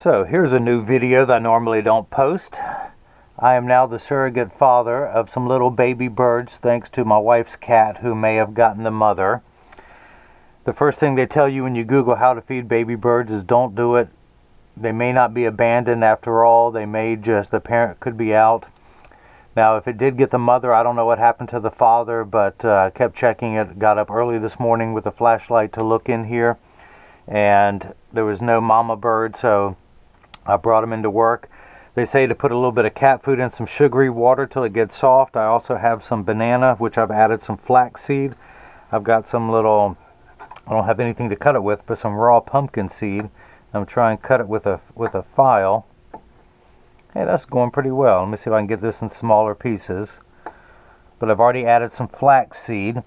So here's a new video that I normally don't post. I am now the surrogate father of some little baby birds thanks to my wife's cat who may have gotten the mother. The first thing they tell you when you Google how to feed baby birds is don't do it. They may not be abandoned after all. They may just, the parent could be out. Now if it did get the mother, I don't know what happened to the father, but I kept checking it. Got up early this morning with a flashlight to look in here and there was no mama bird, so I brought them into work. They say to put a little bit of cat food in some sugary water till it gets soft. I also have some banana, which I've added some flaxseed. I've got some little, I don't have anything to cut it with, but some raw pumpkin seed. I'm trying to cut it with a file. Hey, that's going pretty well. Let me see if I can get this in smaller pieces. But I've already added some flaxseed,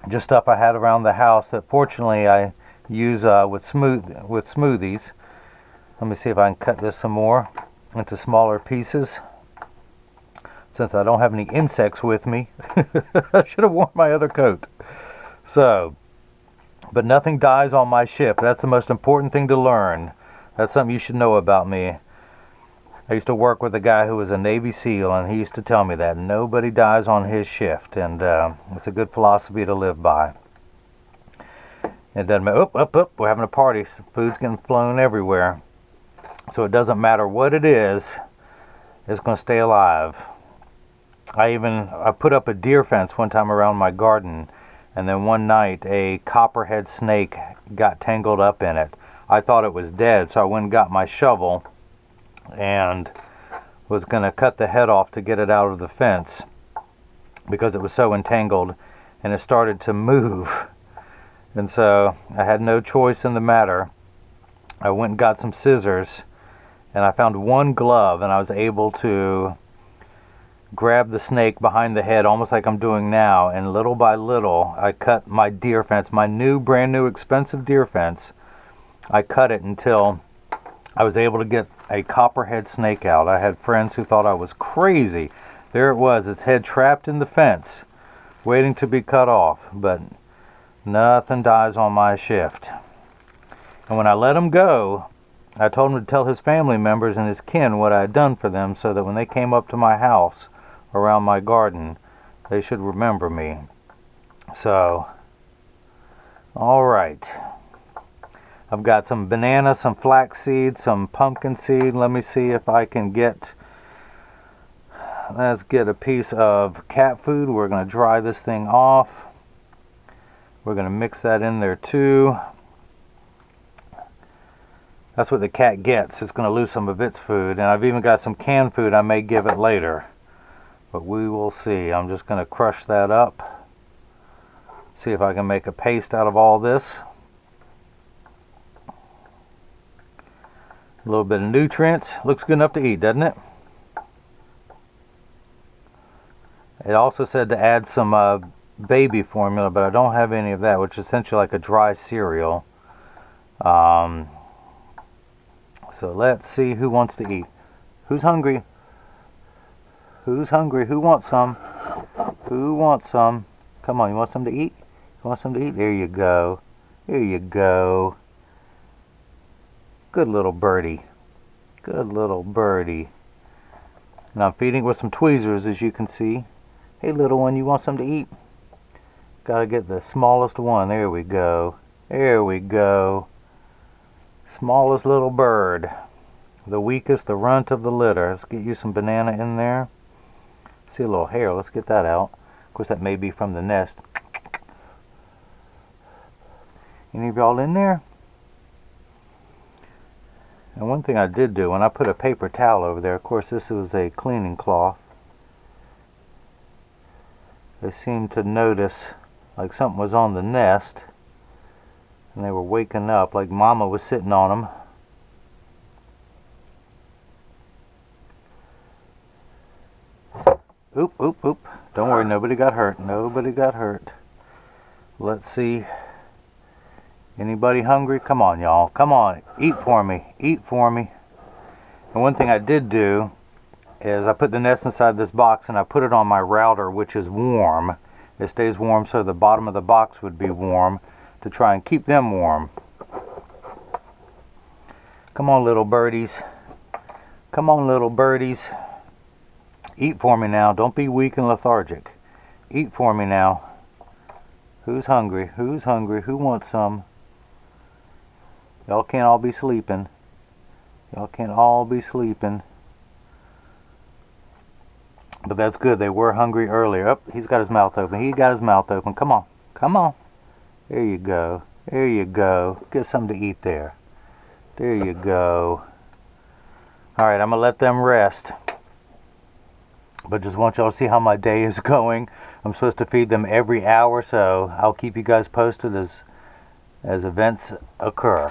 just stuff I had around the house that fortunately I use with smoothies. Let me see if I can cut this some more into smaller pieces. Since I don't have any insects with me, I should have worn my other coat. So, but nothing dies on my ship. That's the most important thing to learn. That's something you should know about me. I used to work with a guy who was a Navy SEAL, and he used to tell me that nobody dies on his shift, and it's a good philosophy to live by. It doesn't matter. We're having a party. Food's getting flown everywhere. So it doesn't matter what it is, it's going to stay alive. I put up a deer fence one time around my garden, and then one night a copperhead snake got tangled up in it. I thought it was dead, so I went and got my shovel and was going to cut the head off to get it out of the fence because it was so entangled, and it started to move. And so I had no choice in the matter. I went and got some scissors, and I found one glove, and I was able to grab the snake behind the head almost like I'm doing now, and little by little I cut my deer fence, my new brand new expensive deer fence. I cut it until I was able to get a copperhead snake out. I had friends who thought I was crazy. There it was, its head trapped in the fence waiting to be cut off, but nothing dies on my shift. And when I let him go, I told him to tell his family members and his kin what I had done for them so that when they came up to my house around my garden, they should remember me. So, all right. I've got some banana, some flaxseed, some pumpkin seed. Let me see if I can get, let's get a piece of cat food. We're going to dry this thing off. We're going to mix that in there too. That's what the cat gets. It's going to lose some of its food. And I've even got some canned food I may give it later. But we will see. I'm just going to crush that up. See if I can make a paste out of all this. A little bit of nutrients. Looks good enough to eat, doesn't it? It also said to add some baby formula, but I don't have any of that, which is essentially like a dry cereal. So let's see who wants to eat. Who's hungry? Who's hungry? Who wants some? Who wants some? Come on, you want some to eat? You want some to eat? There you go. There you go. Good little birdie. Good little birdie. And I'm feeding with some tweezers, as you can see. Hey, little one, you want some to eat? Gotta get the smallest one. There we go. There we go. Smallest little bird. The weakest, the runt of the litter. Let's get you some banana in there. See a little hair. Let's get that out. Of course, that may be from the nest. Any of y'all in there? And one thing I did do, when I put a paper towel over there, of course this was a cleaning cloth, they seemed to notice like something was on the nest, and they were waking up like mama was sitting on them. Oop, oop, oop. Don't worry, nobody got hurt. Nobody got hurt. Let's see. Anybody hungry? Come on, y'all. Come on. Eat for me. Eat for me. And one thing I did do is I put the nest inside this box and I put it on my router, which is warm. It stays warm so the bottom of the box would be warm to try and keep them warm. Come on, little birdies. Come on, little birdies. Eat for me now. Don't be weak and lethargic. Eat for me now. Who's hungry? Who's hungry? Who wants some? Y'all can't all be sleeping. Y'all can't all be sleeping. But that's good. They were hungry earlier. Oh, he's got his mouth open. He got his mouth open. Come on. Come on. There you go. There you go. Get something to eat there. There you go. Alright, I'm going to let them rest. But just want y'all to see how my day is going. I'm supposed to feed them every hour, so I'll keep you guys posted as events occur.